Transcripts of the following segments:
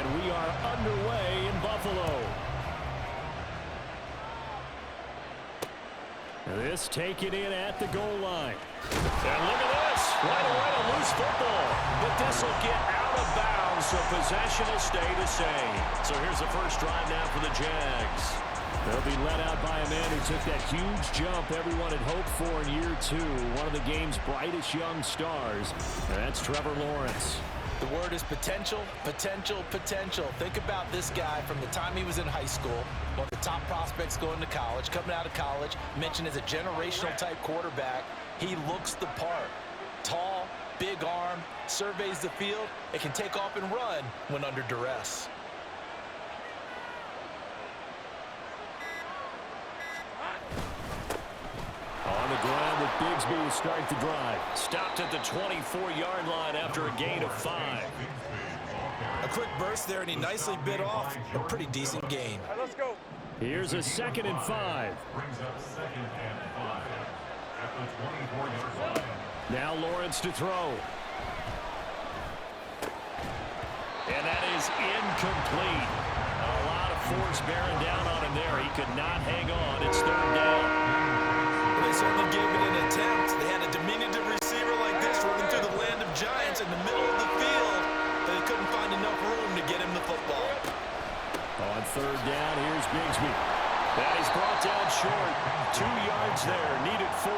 And we are underway in Buffalo. This taken in at the goal line. And look at this. Right away to loose football. But this will get out of bounds, so possession will stay the same. So here's the first drive now for the Jags. They'll be led out by a man who took that huge jump everyone had hoped for in year 2. One of the game's brightest young stars. And that's Trevor Lawrence. The word is potential, potential, potential. Think about this guy from the time he was in high school, one of the top prospects going to college, coming out of college, mentioned as a generational type quarterback. He looks the part. Tall, big arm, surveys the field, and can take off and run when under duress. On the ground with Bigsby to start the drive. Stopped at the 24-yard line after a gain of 5. A quick burst there, and he nicely bit off a pretty decent gain. All right, let's go. Here's a 2nd and 5. Brings up 2nd and 5 at the 24-yard line. Now Lawrence to throw. And that is incomplete. A lot of force bearing down on him there. He could not hang on. It's 3rd down. They certainly gave it an attempt. They had a diminutive receiver like this running through the land of giants in the middle of the field, but they couldn't find enough room to get him the football. On 3rd down, here's Bigsby. That is brought down short. 2 yards there, needed 4.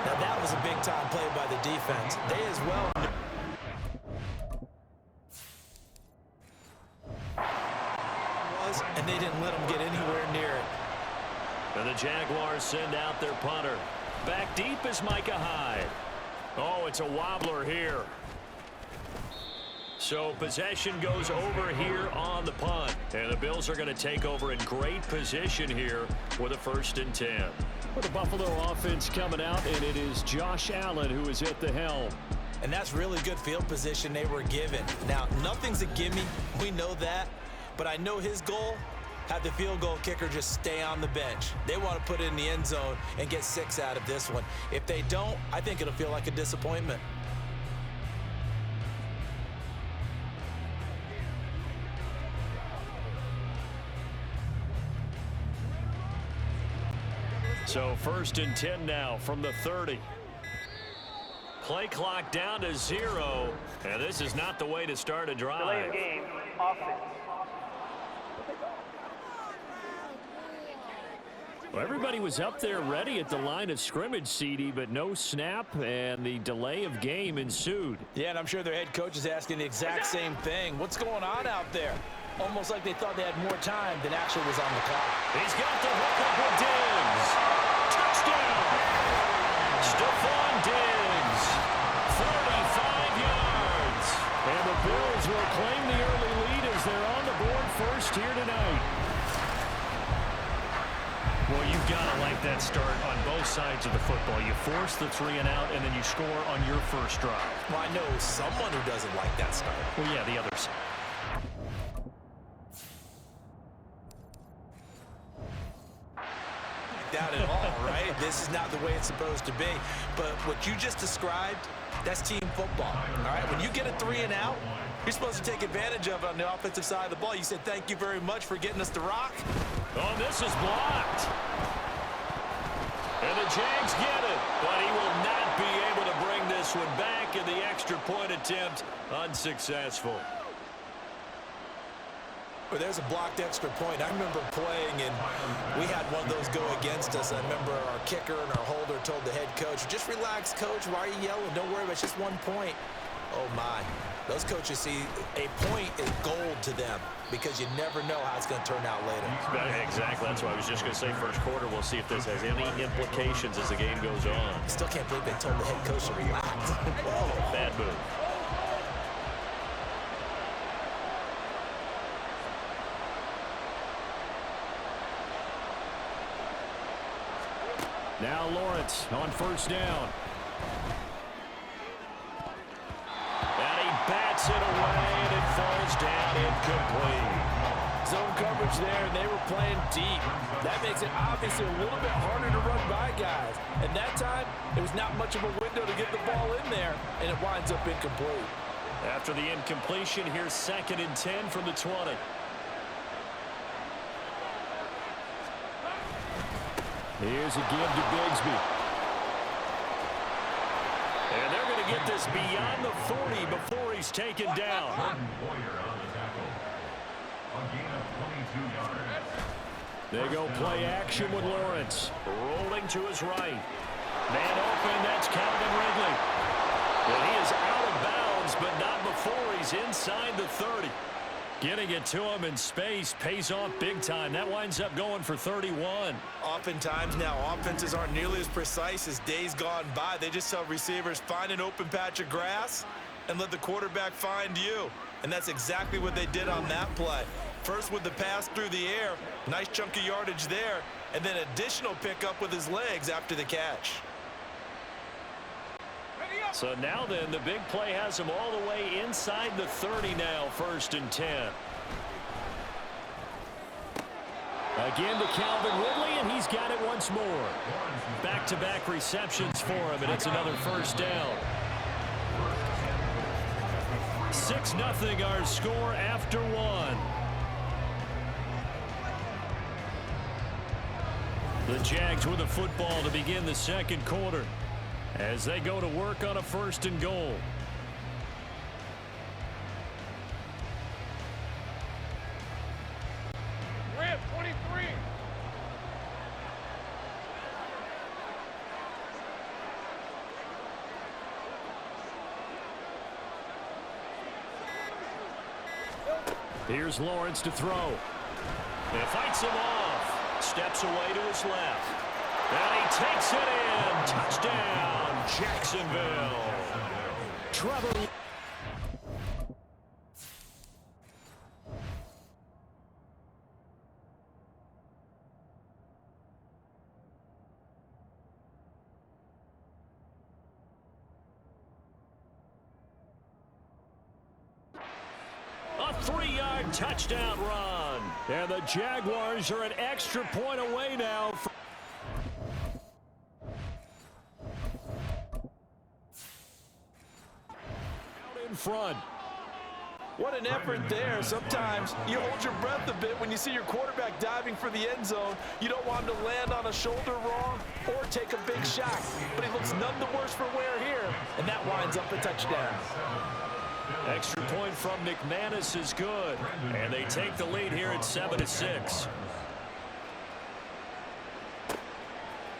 Now that was a big-time play by the defense. They as well. And they didn't let him get anywhere near it. And the Jaguars send out their punter. Back deep is Micah Hyde. Oh, it's a wobbler here. So possession goes over here on the punt. And the Bills are going to take over in great position here with a 1st and 10. Well, the Buffalo offense coming out, and it is Josh Allen who is at the helm. And that's really good field position they were given. Now, nothing's a gimme. We know that. But I know his goal, have the field goal kicker just stay on the bench. They want to put it in the end zone and get 6 out of this one. If they don't, I think it'll feel like a disappointment. So 1st and 10 now from the 30. Play clock down to 0. And this is not the way to start a drive. Delay of game, offense. Well, everybody was up there ready at the line of scrimmage, CD, but no snap, and the delay of game ensued. Yeah, and I'm sure their head coach is asking the exact same thing. What's going on out there? Almost like they thought they had more time than actually was on the clock. He's got the hook up with Diggs. Touchdown! Stephon Diggs, 45 yards. And the Bills will claim the early lead as they're on the board first here tonight. Well, you've got to like that start on both sides of the football. You force the 3 and out, and then you score on your first drive. Well, I know someone who doesn't like that start. Well, yeah, the other side. Doubt at all, right? This is not the way it's supposed to be. But what you just described, that's team football, all right? When you get a 3 and out, you're supposed to take advantage of it on the offensive side of the ball. You said, thank you very much for getting us to rock. Oh, this is blocked. And the Jags get it, but he will not be able to bring this one back, and the extra point attempt unsuccessful. Well, there's a blocked extra point. I remember playing, and we had one of those go against us. I remember our kicker and our holder told the head coach, just relax, coach. Why are you yelling? Don't worry about it. It's just 1 point. Oh, my. Those coaches see a point is gold to them because you never know how it's going to turn out later. Exactly. That's what I was just going to say. First quarter, we'll see if this has any implications as the game goes on. I still can't believe they told the head coach to relax. Bad move. Now Lawrence on 1st down. And he bats it away, and it falls down incomplete. Zone coverage there, and they were playing deep. That makes it obviously a little bit harder to run by guys. And that time, it was not much of a window to get the ball in there, and it winds up incomplete. After the incompletion, here's 2nd and 10 from the 20. Here's a give to Bigsby. And they're going to get this beyond the 40 before he's taken down. They go play action with Lawrence. Rolling to his right. Man open, that's Calvin Ridley. And he is out of bounds, but not before he's inside the 30. Getting it to him in space pays off big time. That winds up going for 31. Oftentimes now, offenses aren't nearly as precise as days gone by. They just tell receivers, find an open patch of grass and let the quarterback find you. And that's exactly what they did on that play. First with the pass through the air, nice chunk of yardage there, and then additional pickup with his legs after the catch. So now then, the big play has him all the way inside the 30 now, 1st and 10. Again to Calvin Ridley, and he's got it once more. Back-to-back receptions for him, and it's another 1st down. 6-0 our score after 1. The Jags with the football to begin the 2nd quarter as they go to work on a 1st and goal. Red 23. Here's Lawrence to throw. And fights him off. Steps away to his left. And he takes it in. Touchdown, Jacksonville. Trevor. A 3-yard touchdown run. And the Jaguars are an extra point away now. Out in front. What an effort there. Sometimes you hold your breath a bit when you see your quarterback diving for the end zone. You don't want him to land on a shoulder wrong or take a big shot. But he looks none the worse for wear here, and that winds up a touchdown. Extra point from McManus is good. And they take the lead here at 7-6.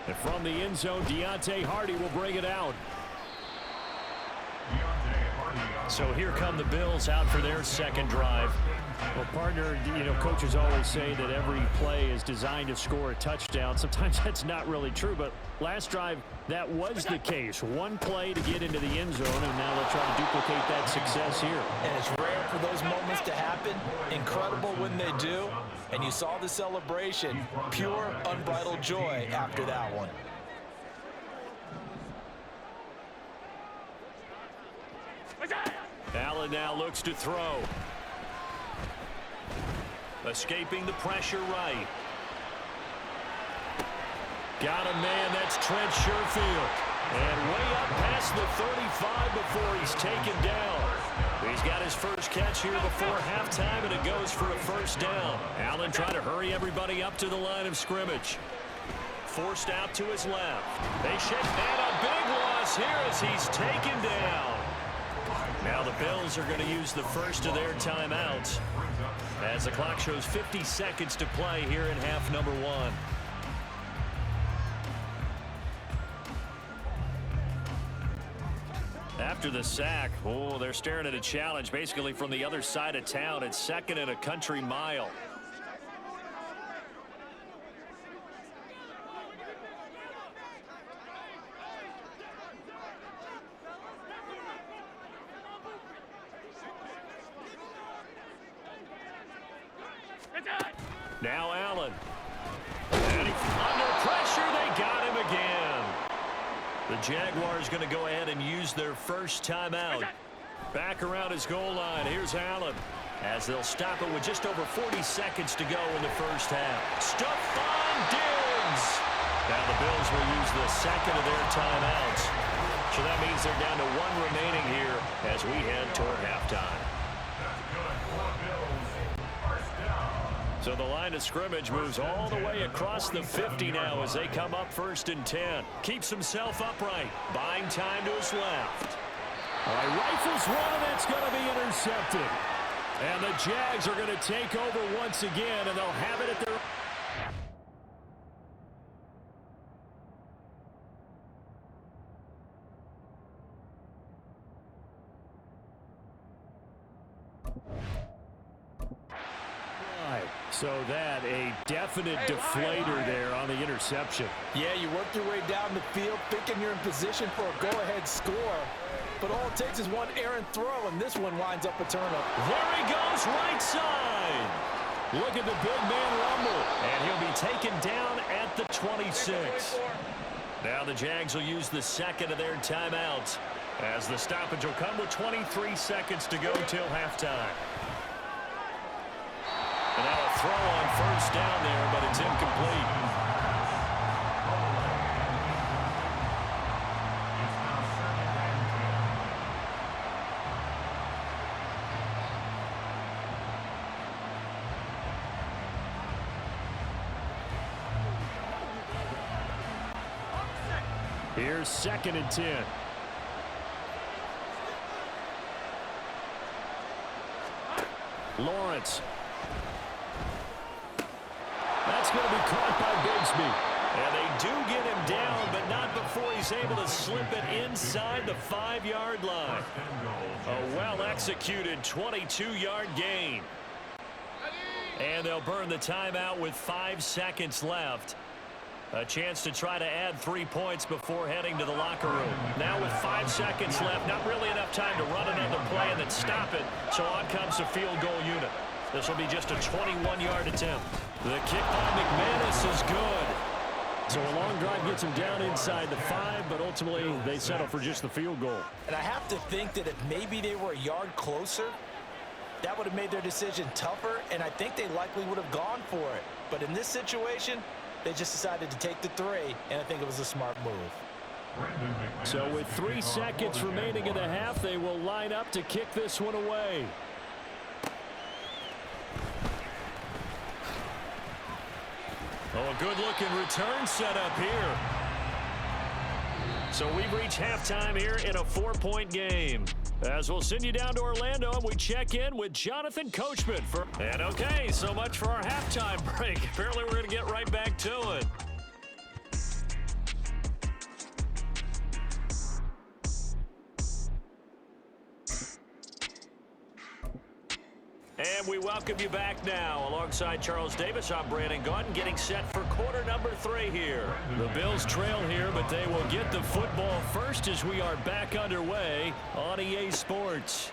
And from the end zone, Deontay Hardy will bring it out. So here come the Bills out for their 2nd drive. Well, partner, you know, coaches always say that every play is designed to score a touchdown. Sometimes that's not really true, but last drive, that was the case. One play to get into the end zone, and now they'll try to duplicate that success here. And it's rare for those moments to happen. Incredible when they do. And you saw the celebration. Pure, unbridled joy after that one. Allen now looks to throw. Escaping the pressure right. Got a man, that's Trent Sherfield. And way up past the 35 before he's taken down. He's got his first catch here before halftime, and it goes for a 1st down. Allen trying to hurry everybody up to the line of scrimmage. Forced out to his left. They shake, and a big loss here as he's taken down. Now the Bills are going to use the first of their timeouts as the clock shows 50 seconds to play here in half number 1. After the sack, oh, they're staring at a challenge basically from the other side of town. It's 2nd and a country mile. Now Allen. And under pressure, they got him again. The Jaguars going to go ahead and use their first timeout. Back around his goal line. Here's Allen as they'll stop it with just over 40 seconds to go in the first half. Stephon Diggs. Now the Bills will use the 2nd of their timeouts. So that means they're down to 1 remaining here as we head toward halftime. So the line of scrimmage moves all the way across the 50 now as they come up 1st and 10. Keeps himself upright, buying time to his left. All right, rifles one, and that's going to be intercepted. And the Jags are going to take over once again, and they'll have it at their... So that a definite deflator there on the interception. Yeah, you work your way down the field thinking you're in position for a go-ahead score. But all it takes is one errant throw, and this one winds up a turnover. There he goes, right side. Look at the big man rumble. And he'll be taken down at the 26. Now the Jags will use the second of their timeouts as the stoppage will come with 23 seconds to go till halftime. And now a throw on 1st down there, but it's incomplete. Here's 2nd and 10. Lawrence. That's going to be caught by Bigsby. And they do get him down, but not before he's able to slip it inside the 5-yard line. A well-executed 22-yard gain. And they'll burn the timeout with 5 seconds left. A chance to try to add 3 points before heading to the locker room. Now with 5 seconds left, not really enough time to run another play and then stop it. So on comes the field goal unit. This will be just a 21-yard attempt. The kick by McManus is good. So a long drive gets him down inside the 5, but ultimately they settle for just the field goal. And I have to think that if maybe they were a yard closer, that would have made their decision tougher, and I think they likely would have gone for it. But in this situation, they just decided to take the 3, and I think it was a smart move. So with 3 seconds remaining in the half, they will line up to kick this one away. Oh, a good-looking return set up here. So we've reached halftime here in a 4-point game. As we'll send you down to Orlando, and we check in with Jonathan Coachman. And okay, so much for our halftime break. Apparently we're going to get right back to it. And we welcome you back now. Alongside Charles Davis, I'm Brandon Gaudin, getting set for quarter number 3 here. The Bills trail here, but they will get the football first as we are back underway on EA Sports.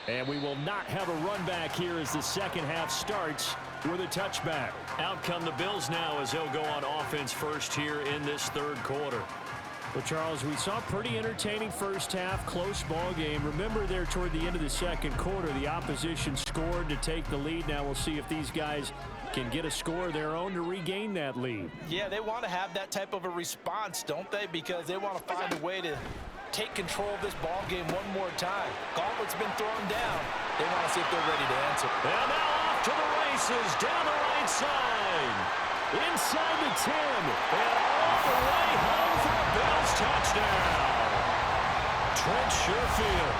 And we will not have a run back here as the second half starts with a touchback. Out come the Bills now as they'll go on offense first here in this 3rd quarter. Well, Charles, we saw a pretty entertaining first half, close ball game. Remember there toward the end of the 2nd quarter, the opposition scored to take the lead. Now we'll see if these guys can get a score of their own to regain that lead. Yeah, they want to have that type of a response, don't they? Because they want to find a way to take control of this ball game one more time. Gauntlet's been thrown down. They want to see if they're ready to answer. And now off to the races, down the right side. Inside the 10. And all the way home for a Bills touchdown. Trent Sherfield.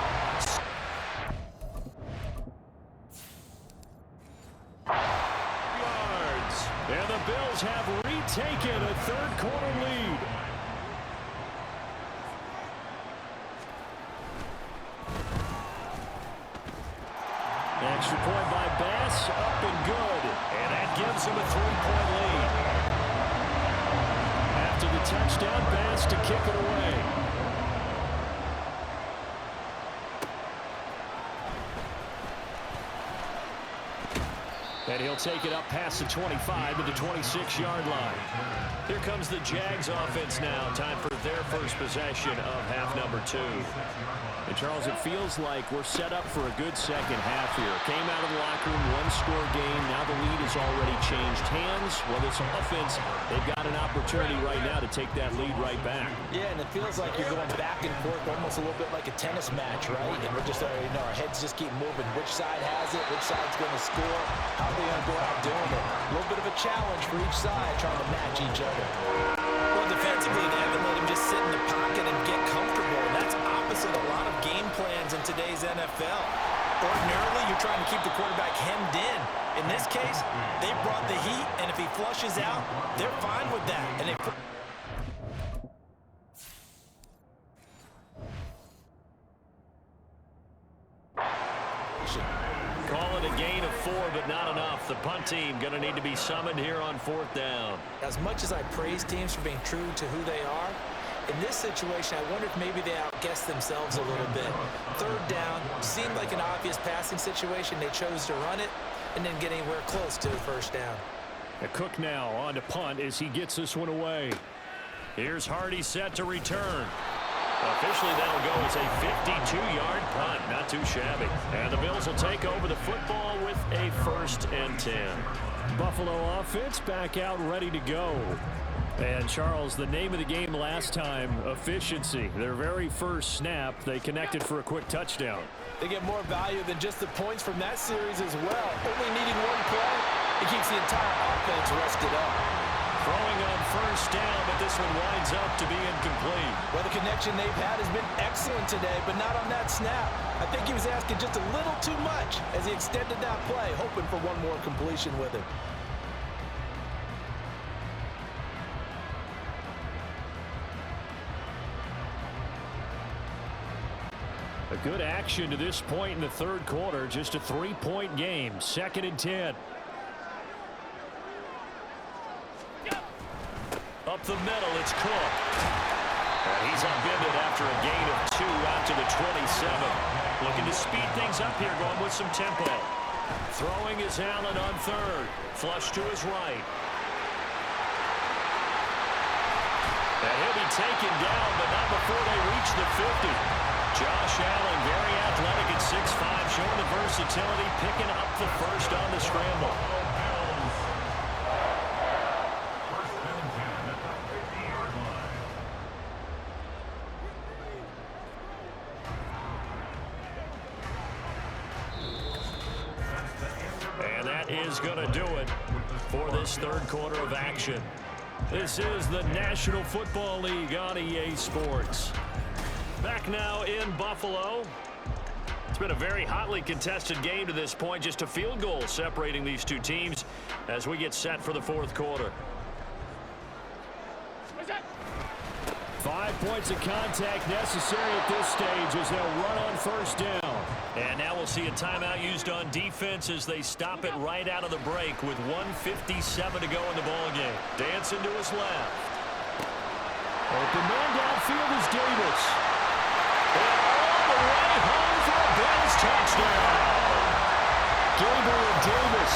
Yards. And the Bills have retaken a 3rd quarter lead. Extra point by Bass, up and good. And that gives him a 3-point lead. After the touchdown, Bass to kick it away. And And he'll take it up past the 25 to the 26-yard line. Here comes the Jags offense now. Time for their first possession of half number 2. And, Charles, it feels like we're set up for a good second half here. Came out of the locker room, one-score game. Now the lead has already changed hands. Well, this offense, they've got an opportunity right now to take that lead right back. Yeah, and it feels like you're going back and forth almost a little bit like a tennis match, right? And we're just, our heads just keep moving. Which side has it? Which side's going to score? How are they going to go out doing it? A little bit of a challenge for each side trying to match each other. Well, defensively, they haven't let him just sit in the pocket and get comfortable. And that's opposite a lot of game plans in today's NFL. Ordinarily, you're trying to keep the quarterback hemmed in. In this case, they brought the heat, and if he flushes out, they're fine with that. And they Call it a gain of 4, but not enough. The punt team going to need to be summoned here on 4th down. As much as I praise teams for being true to who they are, in this situation, I wonder if maybe they outguessed themselves a little bit. 3rd down seemed like an obvious passing situation. They chose to run it and didn't get anywhere close to the 1st down. Cook now on to punt as he gets this one away. Here's Hardy set to return. Officially, that'll go as a 52-yard punt. Not too shabby. And the Bills will take over the football with a 1st and 10. Buffalo offense back out ready to go. And, Charles, the name of the game last time, efficiency. Their very first snap, they connected for a quick touchdown. They get more value than just the points from that series as well. Only needing one play, it keeps the entire offense rested up. Throwing on 1st down, but this one winds up to be incomplete. Well, the connection they've had has been excellent today, but not on that snap. I think he was asking just a little too much as he extended that play, hoping for one more completion with it. A good action to this point in the 3rd quarter. Just a 3-point game. 2nd and 10. Up the middle, it's Cook. And he's upended after a gain of 2 out to the 27. Looking to speed things up here, going with some tempo. Throwing is Allen on 3rd. Flush to his right. And he'll be taken down, but not before they reach the 50. Josh Allen, very athletic at 6'5", showing the versatility, picking up the 1st on the scramble. And that is going to do it for this 3rd quarter of action. This is the National Football League on EA Sports. Back now in Buffalo. It's been a very hotly contested game to this point. Just a field goal separating these two teams as we get set for the 4th quarter. 5 points of contact necessary at this stage as they'll run on 1st down. And now we'll see a timeout used on defense as they stop it right out of the break with 1:57 to go in the ballgame. Dancing to his left. Open man downfield is Davis. And all the way home for a Bills touchdown. Gabriel Davis,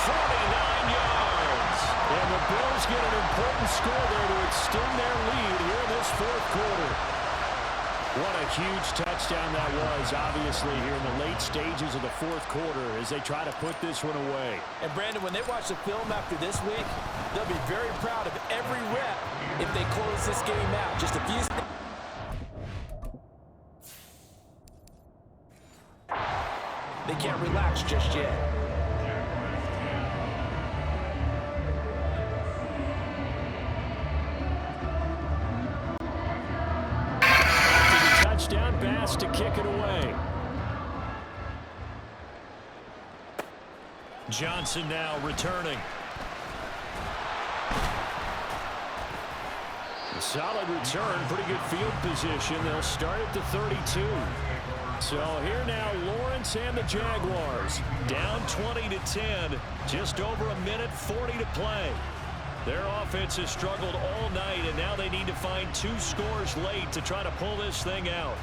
49 yards. And the Bills get an important score there to extend their lead here in this 4th quarter. What a huge touchdown that was, obviously, here in the late stages of the 4th quarter as they try to put this one away. And, Brandon, when they watch the film after this week, they'll be very proud of every rep if they close this game out. Just a few. They can't relax just yet. Touchdown pass to kick it away. Johnson now returning. A solid return, pretty good field position. They'll start at the 32. So here now, Lawrence and the Jaguars down 20-10, just over a minute 40 to play. Their offense has struggled all night, and now they need to find 2 scores late to try to pull this thing out.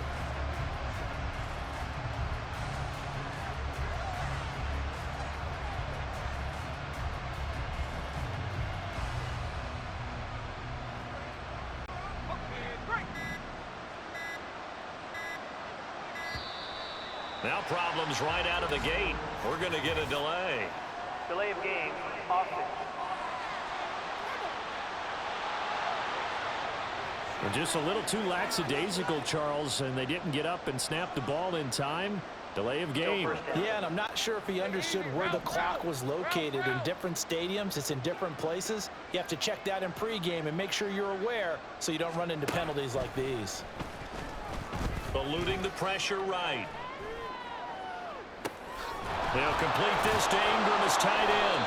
Now problems right out of the gate. We're going to get a delay. Delay of game, offense. And just a little too lackadaisical, Charles, and they didn't get up and snap the ball in time. Delay of game. Yeah, and I'm not sure if he understood where the clock was located. In different stadiums, it's in different places. You have to check that in pregame and make sure you're aware so you don't run into penalties like these. Eluding the pressure right. They'll complete this to Ingram as tight end.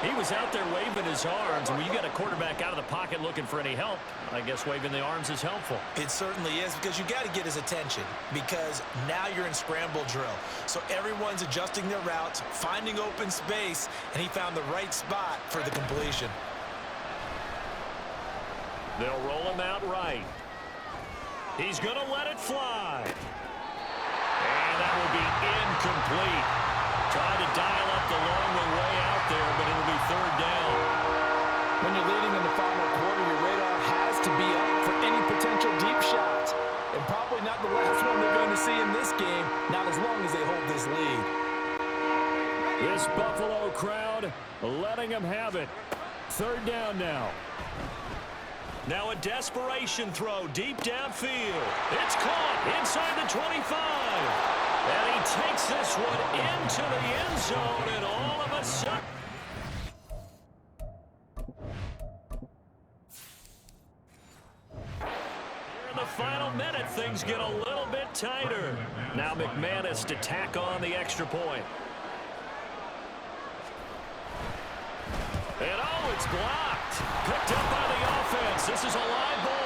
He was out there waving his arms, and when you got a quarterback out of the pocket looking for any help, I guess waving the arms is helpful. It certainly is, because you got to get his attention, because now you're in scramble drill. So everyone's adjusting their routes, finding open space, and he found the right spot for the completion. They'll roll him out right. He's going to let it fly. And that will be incomplete. Trying to dial up the long way out there, but it'll be third down. When you're leading in the final quarter, your radar has to be up for any potential deep shots. And probably not the last one they're going to see in this game, not as long as they hold this lead. This Buffalo crowd letting them have it. Third down now. Now a desperation throw deep downfield. It's caught inside the 25. And he takes this one into the end zone, and all of a sudden... Here in the final minute, things get a little bit tighter. Now McManus to tack on the extra point. And oh, it's blocked. Picked up by the offense. This is a live ball.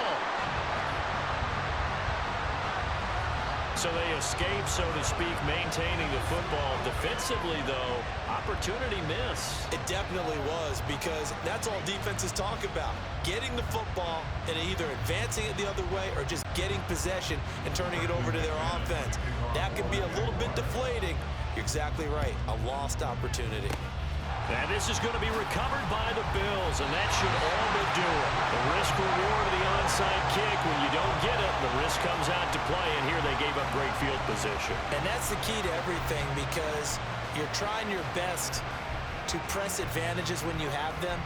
So they escape, so to speak, maintaining the football. Defensively, though, opportunity miss. It definitely was, because that's all defenses talk about. Getting the football and either advancing it the other way or just getting possession and turning it over to their offense. That can be a little bit deflating. You're exactly right. A lost opportunity. And this is going to be recovered by the Bills, and that should all but do it. The risk-reward of the onside kick, when you don't get it, the risk comes out to play, and here they gave up great field position. And that's the key to everything, because you're trying your best to press advantages when you have them,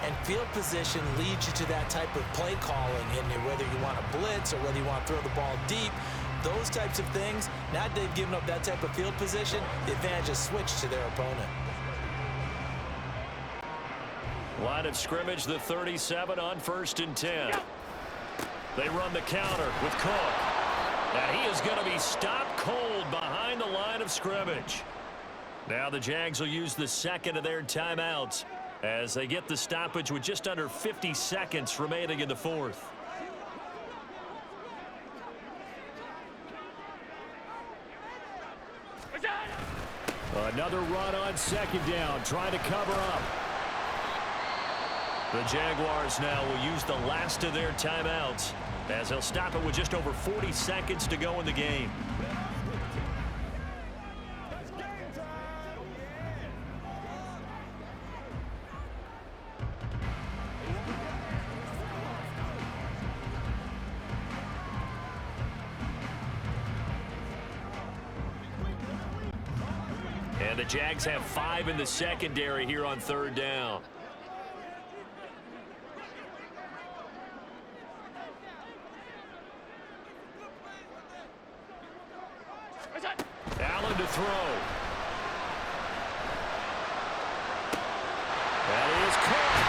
and field position leads you to that type of play calling, and whether you want to blitz or whether you want to throw the ball deep, those types of things, now that they've given up that type of field position, the advantage is switched to their opponent. Line of scrimmage, the 37 on 1st and 10. They run the counter with Cook. And he is going to be stopped cold behind the line of scrimmage. Now the Jags will use the second of their timeouts as they get the stoppage with just under 50 seconds remaining in the fourth. Another run on second down, trying to cover up. The Jaguars now will use the last of their timeouts as they'll stop it with just over 40 seconds to go in the game. And the Jags have 5 in the secondary here on third down. Allen to throw. That is caught.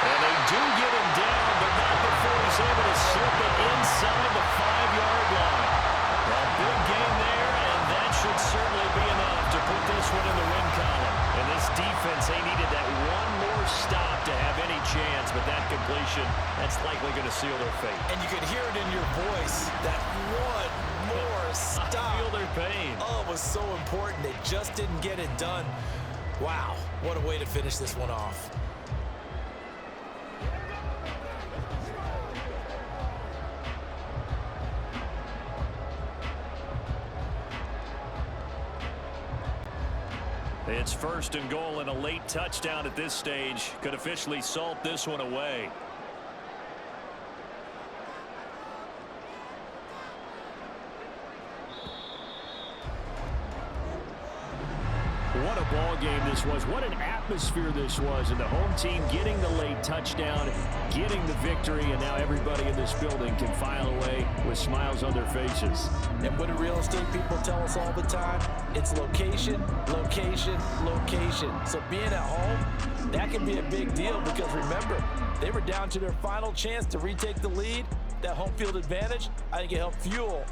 And they do get him down, but not before he's able to slip it inside the 5-yard line. A big gain there, and that should certainly be enough to put this one in the win column. And this defense, they needed that one more stop to have any chance, but that completion, that's likely going to seal their fate. And you could hear it in your voice, that one more stop. I feel their pain. Oh, it was so important. They just didn't get it done. Wow, what a way to finish this one off. It's 1st and goal, and a late touchdown at this stage could officially salt this one away. What a ball game this was. What an atmosphere this was. And the home team getting the late touchdown, getting the victory, and now everybody in this building can file away with smiles on their faces. And what do real estate people tell us all the time? It's location, location, location. So being at home, that can be a big deal because remember, they were down to their final chance to retake the lead. That home field advantage, I think it helped fuel